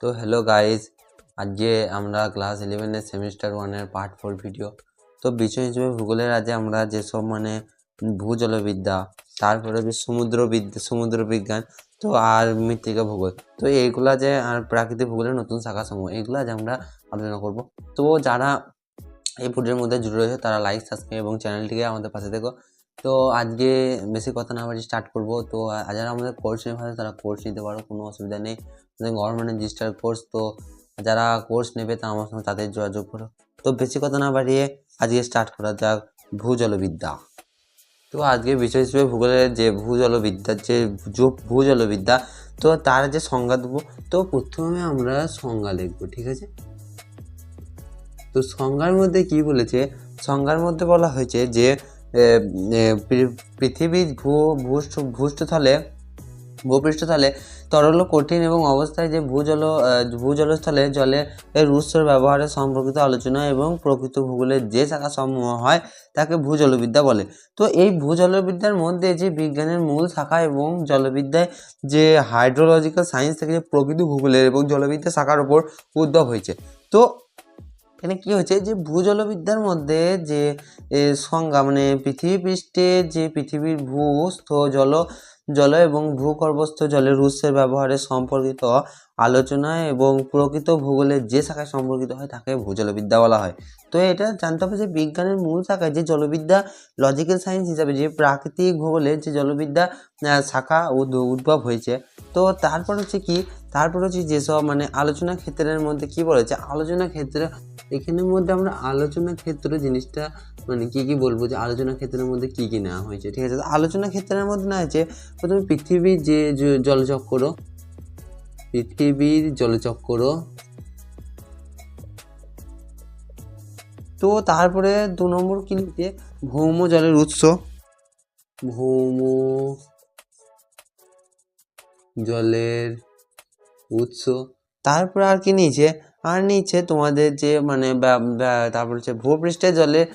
তো hello guys, আজকে আমরা ক্লাস 11-এর সেমিস্টার 1-এর পার্ট 4 ভিডিও। তো বিষয় হিসেবে ভূগোলের আজকে আমরা যেসব ভূজলবিদ্যা, তারপরে যে সমুদ্র বিজ্ঞান, তো আর মৃত্তিকা ভূগোল, তো এইগুলা যে আর প্রাকৃতিক ভূগোলের নতুন শাখা সমূহ, এগুলো আজ আমরা আলোচনা করব। তো যারা এই ভিডিওর মধ্যে জুড়ে রয়েছে তারা লাইক, সাবস্ক্রাইব এবং চ্যানেলটিকে আমাদের পাশে দেখো। তো আজকে বেশি কথা না বাড়ি স্টার্ট করব। তো যারা আমাদের কোর্স নিয়ে ভাবে তারা কোর্স নিতে পারো, কোনো অসুবিধা নেই। গভর্নমেন্ট রেজিস্টার কোর্স, তো যারা কোর্স নেবে তা আমার সঙ্গে তাদের যোগাযোগ করো। তো বেশি কথা না বাড়িয়ে আজকে স্টার্ট করা যাক ভূজলবিদ্যা। তো আজকে বিষয় হিসেবে ভূগোলের যে ভূজলবিদ্যা, তো তার যে সংজ্ঞা দেবো। তো প্রথমে আমরা সংজ্ঞা লিখবো, ঠিক আছে। তো সংজ্ঞার মধ্যে কি বলেছে? সংজ্ঞার মধ্যে বলা হয়েছে যে পৃথিবীর ভূপৃষ্ঠতলে তরল, কঠিন এবং অবস্থায় যে ভূজলস্থলে জলের উৎসের ব্যবহারের সম্পর্কিত আলোচনা এবং প্রকৃত ভূগোলের যে শাখা সমূহ হয় তাকে ভূজলবিদ্যা বলে। তো এই ভূজলবিদ্যার মধ্যে যে বিজ্ঞানের মূল শাখা এবং জলবিদ্যায় যে হাইড্রোলজিক্যাল সায়েন্স থেকে যে প্রকৃত ভূগোলের এবং জলবিদ্যা শাখার উপর উদ্ভব হয়েছে। তো এখানে কি হয়েছে যে ভূজলবিদ্যার মধ্যে যে সংজ্ঞা, পৃথিবী পৃষ্ঠে যে পৃথিবীর ভূস্থ জল এবং ভূগর্ভস্থ জলের উৎসের ব্যবহারের সম্পর্কিত আলোচনা এবং প্রকৃত ভূগোলের যে শাখায় সম্পর্কিত হয় তাকে ভূজলবিদ্যা বলা হয়। তো এটা জানতে হবে যে বিজ্ঞানের মূল শাখায় যে জলবিদ্যা লজিক্যাল সায়েন্স হিসাবে যে প্রাকৃতিক ভূগোলের যে জলবিদ্যা শাখা উদ্ভব হয়েছে। তো তারপর হচ্ছে যেসব আলোচনা ক্ষেত্রের মধ্যে কি বলেছে, আলোচনা ক্ষেত্রে এখানের মধ্যে আমরা আলোচনা ক্ষেত্র জিনিসটা কি বলবো, যে আলোচনা ক্ষেত্রের মধ্যে কি নেওয়া হয়েছে, ঠিক আছে। আলোচনা ক্ষেত্রের মধ্যে নেওয়া হয়েছে প্রথমে পৃথিবীর যে জলচক্র, তো তারপরে 2 নম্বর কি নিতে ভৌম জলের উৎস, তারপরে আর কি নিচে তোমাদের যে তারপর হচ্ছে ভূপৃষ্ঠ জলের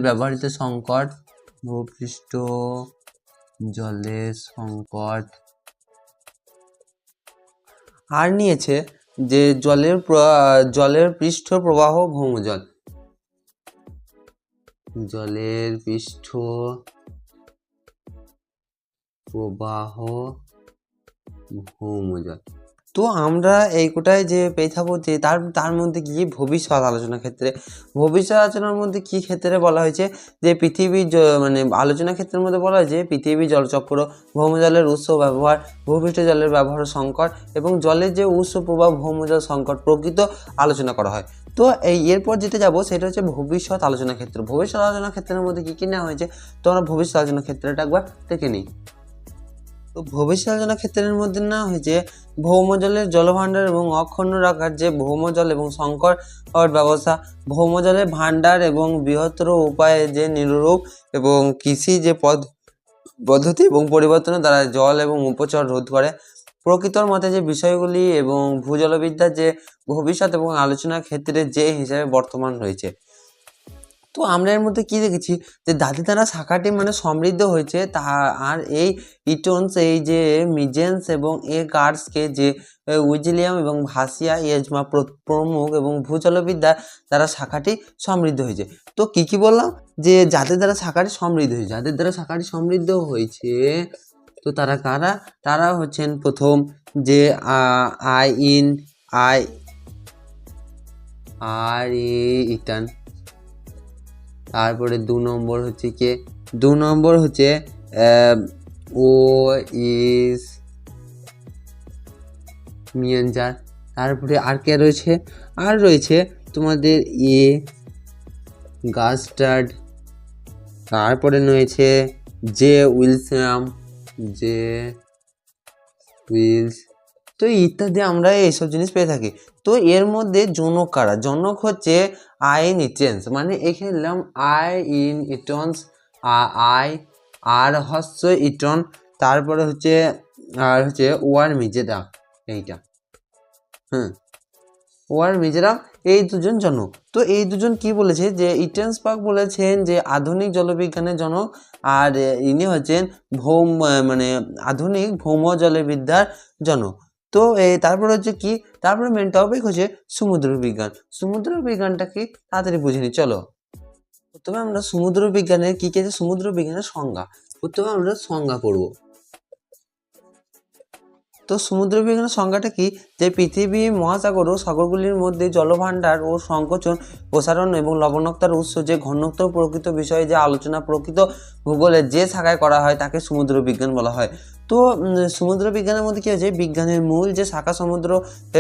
ব্যবহৃত সংকট, আর নিয়েছে যে জলের পৃষ্ঠ প্রবাহ, ভৌমজল, ভৌমজল। তো আমরা এই কোটায় যে পেয়ে থাকবো যে তার মধ্যে কি ভবিষ্যৎ আলোচনা ক্ষেত্রে, ভবিষ্যৎ আলোচনার মধ্যে কি ক্ষেত্রে বলা হয়েছে যে পৃথিবীর আলোচনা ক্ষেত্রের মধ্যে বলা হয়েছে পৃথিবী জলচক্র, ভৌমজলের উৎস ব্যবহার, ভূপৃষ্ঠ জলের ব্যবহার সংকট এবং জলের যে উৎস প্রবাহ, ভৌমজল সংকট প্রকৃত আলোচনা করা হয়। তো এরপর যেটা যাবো সেটা হচ্ছে ভবিষ্যৎ আলোচনা ক্ষেত্র। ভবিষ্যৎ আলোচনা ক্ষেত্রের মধ্যে কি নেওয়া হয়েছে, তো আমরা ভবিষ্যৎ আলোচনা ক্ষেত্রটা একবার দেখে নিই। তো ভবিষ্যৎ আলোচনা ক্ষেত্রের মধ্যে নেওয়া হয়েছে ভৌমজলের জলভাণ্ডার এবং অক্ষুণ্ণ রাখার যে ভৌমজল এবং সংকট ব্যবস্থা, ভৌমজলের ভাণ্ডার এবং বৃহত্তর উপায়ে যে নিরূপ এবং কৃষি যে পদ্ধতি এবং পরিবর্তনের দ্বারা জল এবং উপচর রোধ করে, প্রকৃতর মতে যে বিষয়গুলি এবং ভূজলবিদ্যার যে ভবিষ্যৎ এবং আলোচনার ক্ষেত্রে যে হিসাবে বর্তমান রয়েছে। তো আমরা এর মধ্যে কি দেখেছি যে দাদিদারা শাখাটি সমৃদ্ধ হয়েছে, আর এই ইটনস, এই যে মিজেন্স এবং গার্ডসকে যে উইলিয়াম এবং ভাসিয়া এজমা প্রমুখ এবং ভূজলবিদ্যা দ্বারা শাখাটি সমৃদ্ধ হয়েছে। তো কি বললাম যে যাদের দ্বারা শাখাটি সমৃদ্ধ হয়েছে, তো তারা কারা? তারা হচ্ছেন প্রথম যে ইটন, তারপরে 2 নম্বর হচ্ছে ও ইস মিয়ানজার, তারপরে আর কে রয়েছে তোমাদের গাস্টার্ড, তারপরে রয়েছে জে উইলস, তো ইত্যাদি আমরা এইসব জিনিস পেয়ে থাকি। তো এর মধ্যে জনক কারা? জনক হচ্ছে ইটেন্স, এখানে নিলাম ইটনস, আর হস্য ইটন, তারপরে হচ্ছে ওয়ার মিজেরা, ওয়ার মিজেরা, এই দুজন জনক। তো এই দুজন কি বলেছে যে ইটেন্সবার্গ বলেছেন যে আধুনিক জলবিজ্ঞানের জনক, আর ইনি হচ্ছেন আধুনিক ভৌম জলবিদ্যার জনক। তো তো তারপরে হচ্ছে কি, তারপরে মেন টপিক হচ্ছে সমুদ্র বিজ্ঞান। সমুদ্র বিজ্ঞানটা কি তাড়াতাড়ি বুঝে নি চলো। প্রথমে আমরা সমুদ্র বিজ্ঞানের কি কি আছে, সমুদ্র বিজ্ঞানের সংজ্ঞা। প্রথমে আমরা সংজ্ঞা করব। তো সমুদ্র বিজ্ঞানের সংজ্ঞাটা কি, যে পৃথিবী মহাসাগর ও সাগরগুলির মধ্যে জলভাণ্ডার ও সংকোচন, প্রসারণ এবং লবণাক্ততার উৎস, যে ঘনত্ব প্রকৃত বিষয়ে যে আলোচনা প্রকৃত ভূগোলের যে শাখায় করা হয় তাকে সমুদ্র বিজ্ঞান বলা হয়। তো সমুদ্র বিজ্ঞানের মধ্যে কি হচ্ছে, বিজ্ঞানের মূল যে শাখা সমুদ্র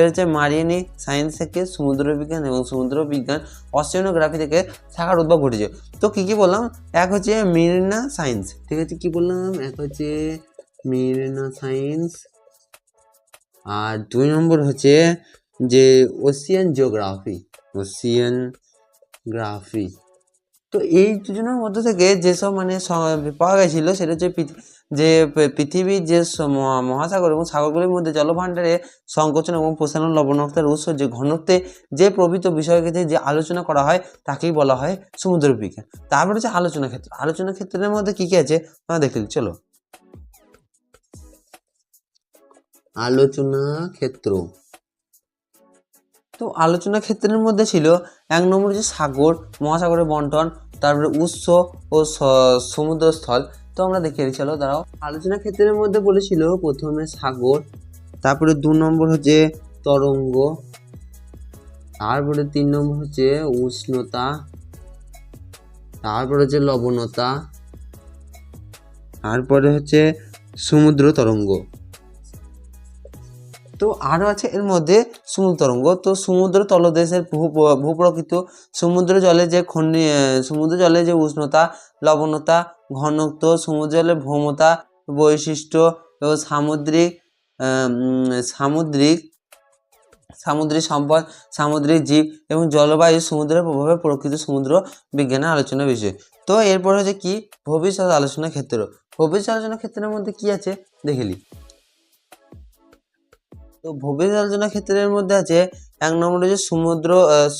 হচ্ছে মারিনি সায়েন্স থেকে সমুদ্র বিজ্ঞান, এবং সমুদ্র বিজ্ঞান অসিয়ানোগ্রাফি থেকে শাখার উদ্ভব ঘটেছে। তো কি কি বললাম, এক হচ্ছে মেরিনা সায়েন্স, ঠিক আছে, কি বললাম, এক হচ্ছে মেরিনা সায়েন্স, আর 2 নম্বর হচ্ছে যে ওশিয়ান জিওগ্রাফি। তো এই দুজনের মধ্যে থেকে যেসব মানে পাওয়া গেছিলো সেটা হচ্ছে যে পৃথিবীর যে মহাসাগর এবং সাগরগুলির মধ্যে জলভাণ্ডারে সংকোচন এবং প্রসারণ, লবণাক্ততার উৎস, যে ঘনত্বে যে প্রভৃত বিষয়কে যে আলোচনা করা হয় তাকেই বলা হয় সমুদ্র বিজ্ঞান। তারপর হচ্ছে আলোচনা ক্ষেত্র। আলোচনা ক্ষেত্রের মধ্যে কি কি আছে আমরা দেখে নিই, চলো। আলোচনা ক্ষেত্র, তো আলোচনা ক্ষেত্রের মধ্যে ছিল 1 নম্বর হচ্ছে সাগর, মহাসাগরের বন্টন, তারপরে উৎস ও সমুদ্রস্থল। তো আমরা দেখে নিই, চলো দাঁড়াও। আলোচনা ক্ষেত্রের মধ্যে বলেছিল প্রথমে সাগর, তারপরে 2 নম্বর হচ্ছে তরঙ্গ, তারপরে 3 নম্বর হচ্ছে উষ্ণতা, তারপরে হচ্ছে লবণতা, তারপরে হচ্ছে সমুদ্র তরঙ্গ। তো আরও আছে এর মধ্যে সমুদ্র তরঙ্গ। তো সমুদ্র তলদেশের ভূপ্রকৃত, সমুদ্র জলে যে সমুদ্র জলে যে উষ্ণতা, লবণতা, ঘনত্ব, সমুদ্র জলের ভৌমতা, বৈশিষ্ট্য এবং সামুদ্রিক সম্পদ, সামুদ্রিক জীব এবং জলবায়ু, সমুদ্রের প্রভাবে প্রকৃত সমুদ্র বিজ্ঞানের আলোচনা বিষয়। তো এরপর হচ্ছে কি ভবিষ্যৎ আলোচনা ক্ষেত্র। ভবিষ্যৎ আলোচনা ক্ষেত্রের মধ্যে কি আছে দেখিলি। তো ভবিষ্যৎ আলোচনা ক্ষেত্রের মধ্যে আছে 1 নম্বর হচ্ছে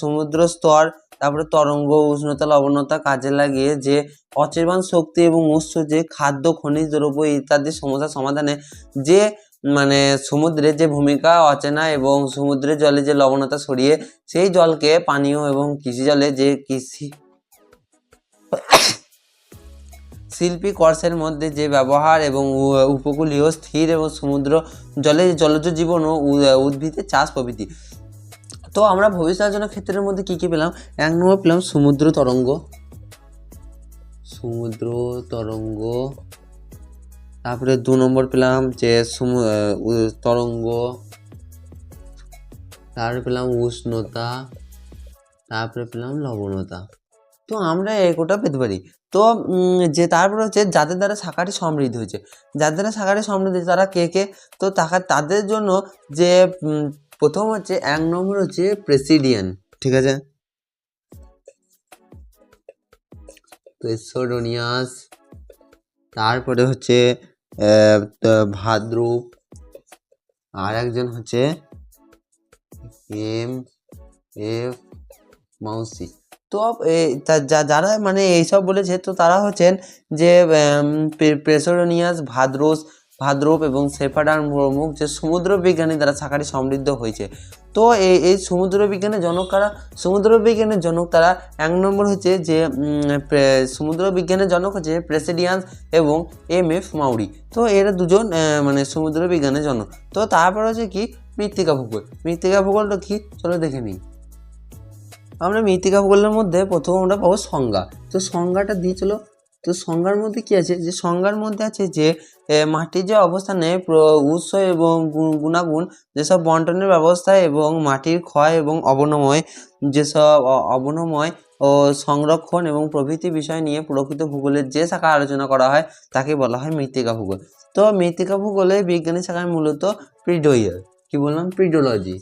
সমুদ্র স্তর, তারপরে তরঙ্গ, উষ্ণতা, লবণতা কাজে লাগিয়ে যে অচেতন শক্তি এবং উৎস, যে খাদ্য, খনিজ দ্রব্য ইত্যাদি সমস্যা সমাধানে যে মানে সমুদ্রের যে ভূমিকা অচেনা, এবং সমুদ্রের জলে যে লবণতা সরিয়ে সেই জলকে পানীয় এবং কৃষি জলে যে শিল্পী কর্সের মধ্যে যে ব্যবহার, এবং উপকূলীয় স্থির এবং সমুদ্র জলে জলজ জীবন ও উদ্ভিদের চাষ প্রভৃতি। তো আমরা ভবিষ্যৎ আলোচনা ক্ষেত্রের মধ্যে কি কি পেলাম, 1 নম্বর পেলাম সমুদ্র তরঙ্গ, তারপরে 2 নম্বর পেলাম যে তরঙ্গ, তারপরে পেলাম উষ্ণতা, তারপরে পেলাম লবণতা। তো আমরা এগুলো পেতে পারি। তো যে তারপরে হচ্ছে যাদের দ্বারা শাখাটি সমৃদ্ধ হয়েছে, তারা কে, তো তাদের জন্য যে প্রথম হচ্ছে 1 নম্বর হচ্ছে প্রেসিডিয়ান, ঠিক আছে, প্রেসোডোনিয়াস, তারপরে হচ্ছে ভাদ্রুপ, আর একজন হচ্ছে এম.এফ. মাউসি। তো যারা মানে এইসব বলেছে, তো তারা হচ্ছেন যে প্রেসোডোনিয়াস, ভাদ্রুপ এবং সেফাডার প্রমুখ যে সমুদ্র বিজ্ঞানী দ্বারা শাখাটি সমৃদ্ধ হয়েছে। তো এই সমুদ্র বিজ্ঞানের জনক কারা, তারা 1 নম্বর হচ্ছে যে সমুদ্র বিজ্ঞানের জনক হচ্ছে প্রেসিডিয়ান্স এবং এম.এফ. মাউরি। তো এরা দুজন মানে সমুদ্র বিজ্ঞানের জনক। তো তারপর হচ্ছে কি মৃত্তিকা ভূগোলটা কি চলো দেখে নিই। আমরা মৃত্তিকা ভূগোলের মধ্যে প্রথম আমরা পাবো সংজ্ঞা। তো সংজ্ঞাটা দিয়ে চলো। তো সংজ্ঞার মধ্যে কি আছে, যে সংজ্ঞার মধ্যে আছে যে মাটির যে অবস্থানে উৎস এবং গুণাগুণ, যেসব বন্টনের ব্যবস্থা এবং মাটির ক্ষয় এবং অবনময় ও সংরক্ষণ এবং প্রভৃতি বিষয় নিয়ে প্রকৃত ভূগোলের যে শাখা আলোচনা করা হয় তাকে বলা হয় মৃত্তিকা ভূগোল। তো মৃত্তিকা ভূগোলে বিজ্ঞানী শাখায় মূলত প্রিডোলজি।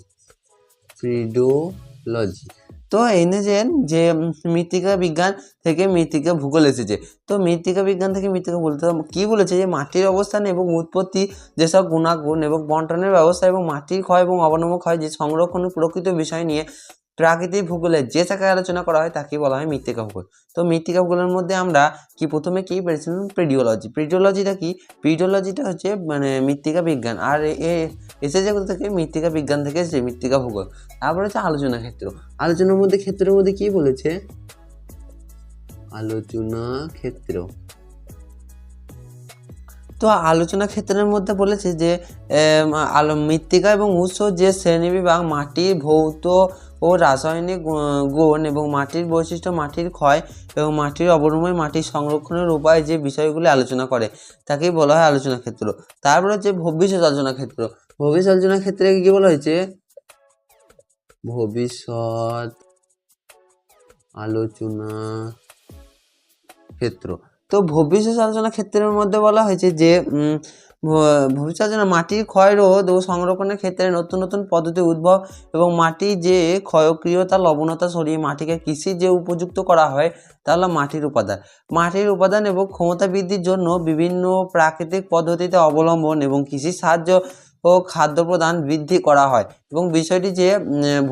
তো এনেছেন যে মৃত্তিকা বিজ্ঞান থেকে মৃত্তিকা ভূগোল এসেছে। তো মৃত্তিকা বিজ্ঞান থেকে মৃত্তিকা বলতে কি বলেছে, যে মাটির অবস্থান এবং উৎপত্তি, যেসব গুণাগুণ এবং বন্টনের ব্যবস্থা এবং মাটির ক্ষয় এবং অবনময় ক্ষয়, যে সংরক্ষণ প্রকৃত বিষয় নিয়ে প্রাকৃতিক ভূগোলের যে শাখায় আলোচনা করা হয় তাকে বলা হয় মৃত্তিকা ভূগোল। তো মৃত্তিকা ভূগোলের মধ্যে আমরা কি প্রথমে কি পেয়েছিলাম, পেডিওলজি। পেডিওলজিটা কি? পেডিওলজিটা হচ্ছে মানে মৃত্তিকা বিজ্ঞান, আর এসেছে কোথা থেকে? মৃত্তিকা বিজ্ঞান থেকে এসেছে, মৃত্তিকা ভূগোল। তারপরে হচ্ছে আলোচনা ক্ষেত্র। আলোচনার মধ্যে ক্ষেত্রের মধ্যে কি বলেছে? আলোচনা ক্ষেত্র। তো আলোচনা ক্ষেত্রের মধ্যে বলেছে যে মৃত্তিকা এবং উৎস যে শ্রেণীবিভাগ, মাটির ভৌত ও রাসায়নিক গুণ এবং মাটির বৈশিষ্ট্য, মাটির ক্ষয় এবং মাটির অবনময়, মাটির সংরক্ষণের উপায় যে বিষয়গুলি আলোচনা করে তাকেই বলা হয় আলোচনা ক্ষেত্র। তারপর হচ্ছে ভবিষ্যৎ আলোচনা ক্ষেত্র। ভবিষ্যৎ আলোচনা ক্ষেত্রে কি বলা হয়েছে? ভবিষ্যৎ আলোচনা ক্ষেত্র। তো ভবিষ্যৎ আলোচনা ক্ষেত্রের মধ্যে বলা হয়েছে যে ভবিষ্যৎ আলোচনা মাটির ক্ষয় রোধ ও সংরক্ষণের ক্ষেত্রে নতুন নতুন পদ্ধতি উদ্ভব এবং মাটির যে ক্ষয়ক্রিয়তা, লবণতা সরিয়ে মাটিকে কৃষি যে উপযুক্ত করা হয় তা হলো মাটির উপাদান। মাটির উপাদান এবং ক্ষমতা বৃদ্ধির জন্য বিভিন্ন প্রাকৃতিক পদ্ধতিতে অবলম্বন এবং কৃষির সাহায্য ও খাদ্য প্রদান বৃদ্ধি করা হয় এবং বিষয়টি যে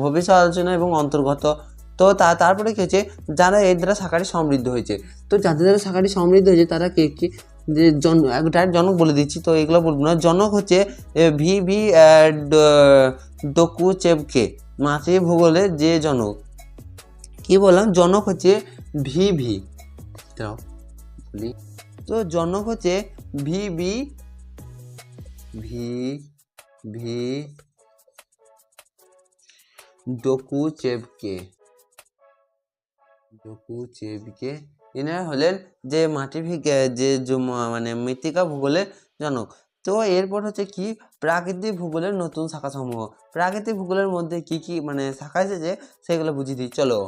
ভবিষ্যৎ আলোচনা এবং অন্তর্গত। তো তারপরে কি হচ্ছে, যারা এর দ্বারা শাখাটি সমৃদ্ধ হয়েছে। তো যাদের দ্বারা শাখাটি সমৃদ্ধ হয়েছে তারা কে কি? যে জনক বলে দিচ্ছি, তো এগুলো বলবো না। জনক হচ্ছে ভি ডকুচেভকে, মাটির ভূগোলের যে জনক। কি বললাম? জনক হচ্ছে ভি। তো জনক হচ্ছে ভি ডকুচেভকে। এনারা হলেন যে মানে মৃত্তিকা ভূগোলের জনক। তো এরপর হচ্ছে কি? প্রাকৃতিক ভূগোলের নতুন শাখা সমূহ। প্রাকৃতিক ভূগোলের মধ্যে কি কি মানে শাখা এসেছে সেগুলো বুঝিয়ে দিই, চলো।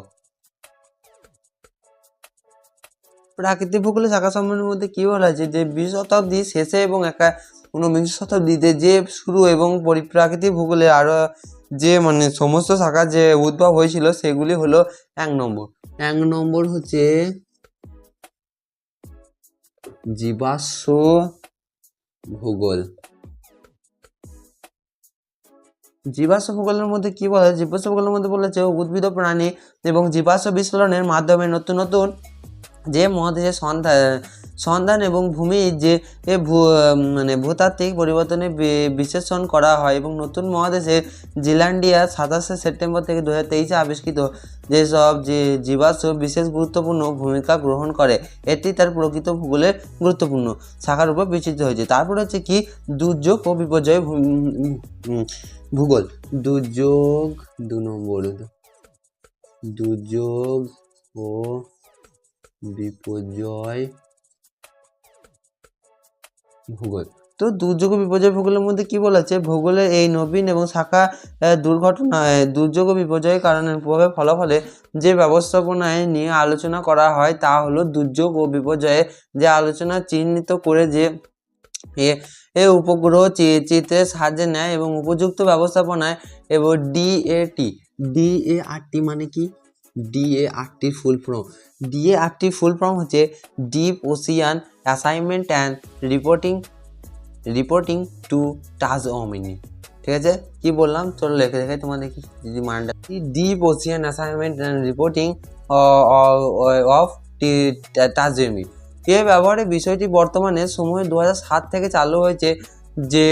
প্রাকৃতিক ভূগোলের শাখা সমূহের মধ্যে কি বলা হয়েছে যে 20 শতাব্দীর শেষে এবং 19 শতাব্দীতে যে শুরু এবং প্রাকৃতিক ভূগোলে আরো যে মানে সমস্ত শাখা যে উদ্ভব হয়েছিল সেগুলি হলো 1 নম্বর হচ্ছে জীবাশ্ম ভূগোল। জীবাশ্ম ভূগোলের মধ্যে কি বলা হয়? জীবাশ্ম ভূগোলের মধ্যে বলেছে উদ্ভিদ, প্রাণী এবং জীবাশ্ম বিশ্লেষণের মাধ্যমে নতুন নতুন যে মহাদেশের সন্ধান এবং ভূমির যে মানে ভূতাত্ত্বিক পরিবর্তনে বিশ্লেষণ করা হয় এবং নতুন মহাদেশের জিল্যান্ডিয়া 27 সেপ্টেম্বর থেকে 2023 আবিষ্কৃত যেসব যে জীবাশ্ম বিশেষ গুরুত্বপূর্ণ ভূমিকা গ্রহণ করে, এটি তার প্রকৃত ভূগোলের গুরুত্বপূর্ণ শাখার উপর বিস্তৃত হয়েছে। তারপর হচ্ছে কি? দুর্যোগ ও বিপর্যয় ভূগোল। দুর্যোগ 2 নম্বর, দুর্যোগ ও বিপর্যয় ভূগোল। তো দুর্যোগ ও বিপর্যয় ভূগোলের মধ্যে কি বলা আছে? ভূগোলের এই নবীন এবং শাখা দুর্যোগ ও বিপর্যয়ের কারণে প্রভাবে ফলাফলে যে ব্যবস্থাপনায় নিয়ে আলোচনা করা হয় তা হলো দুর্যোগ ও বিপর্যয়ে যে আলোচনা চিহ্নিত করে যে উপগ্রহ চিত্রের সাহায্যে নেয় এবং উপযুক্ত ব্যবস্থাপনায় এবং DART মানে কি? DART ফুল ফর্ম হচ্ছে deep ocean assignment and reporting to tsunami. ঠিক আছে, কি বললাম? চলো লিখে দেখাই তোমাদের কি মানটা। Deep ocean assignment and reporting of tsunami. এর ব্যবহারের বিষয়টি বর্তমানে সময় 2007 থেকে চালু হয়েছে, যে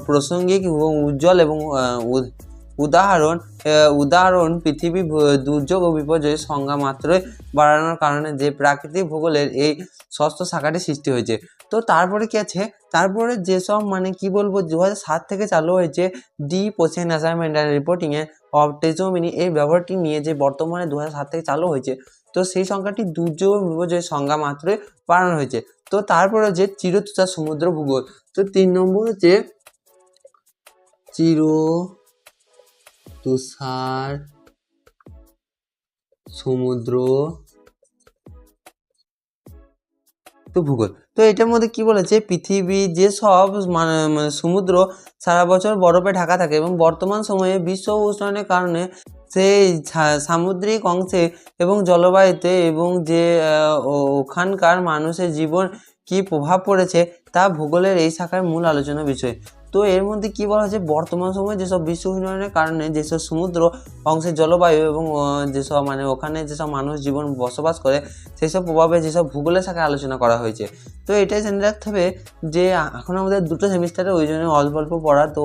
প্রাসঙ্গিক এবং উজ্জ্বল এবং উদাহরণ পৃথিবী দুর্যোগ ও বিপর্যয়ের সংজ্ঞা মাত্রই বাড়ানোর কারণে যে প্রাকৃতিক ভূগোলের এই ষষ্ঠ শাখাটি সৃষ্টি হয়েছে। তো তারপরে কি আছে? তারপরে যেসব মানে কি বলবো 2007 থেকে চালু হয়েছে ডিপ ওশিয়ান অ্যাসাইনমেন্ট অ্যান্ড রিপোর্টিংয়ে অফ টাজওমি, এই ব্যবহারটি নিয়ে যে বর্তমানে 2007 থেকে চালু হয়েছে, তো সেই সংখ্যাটি দুর্যোগ ও বিপর্যয়ের সংজ্ঞা মাত্রই বাড়ানো হয়েছে। তো তারপরে হচ্ছে চিরতুষার সমুদ্র ভূগোল। তো 3 নম্বর হচ্ছে চিরতুষার সমুদ্র তো ভূগোল। তো এটার মধ্যে কি বলেছে? পৃথিবী যে সব মানে সমুদ্র সারা বছর বরফে ঢাকা থাকে এবং বর্তমান সময়ে বিশ্ব উষ্ণায়নের কারণে সেই সামুদ্রিক অংশে এবং জলবায়ুতে এবং যে ওখানকার মানুষের জীবন কি প্রভাব পড়েছে তা ভূগোলের এই শাখার মূল আলোচনা বিষয়। তো এর মধ্যে কী বলা হয়েছে, বর্তমান সময়ে যেসব বিশ্ব উষ্ণায়নের কারণে যেসব সমুদ্র অংশের জলবায়ু এবং যেসব মানে ওখানে যেসব মানুষ জীবন বসবাস করে সেই সব প্রভাবে যেসব ভূগোলের সাথে আলোচনা করা হয়েছে। তো এটাই জেনে রাখতে হবে যে এখন আমাদের 2টো সেমিস্টারে ওই জন্য অল্প অল্প পড়া, তো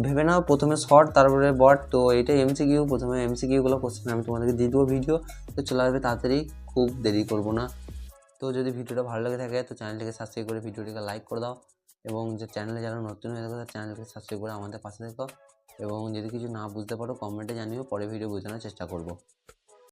ভেবে নাও প্রথমে শর্ট তারপরে বট। তো এটাই এমসিকিউ, প্রথমে এমসিকিউগুলো কোশ্চেন আমি তোমাদেরকে দিয়ে দেবো ভিডিও, তো চলে আসবে তাড়াতাড়ি, খুব দেরি করবো না। তো যদি ভিডিওটা ভালো লেগে থাকে তো চ্যানেলটিকে সাবস্ক্রাইব করে ভিডিওটিকে লাইক করে দাও, এবং যে চ্যানেলে যারা নতুন হয়ে থাকে তার চ্যানেলকে সাবস্ক্রাইব করে আমাদের পাশে থেকো, এবং যদি কিছু না বুঝতে পারো কমেন্টে জানিও, পরে ভিডিও বোঝানোর চেষ্টা করব।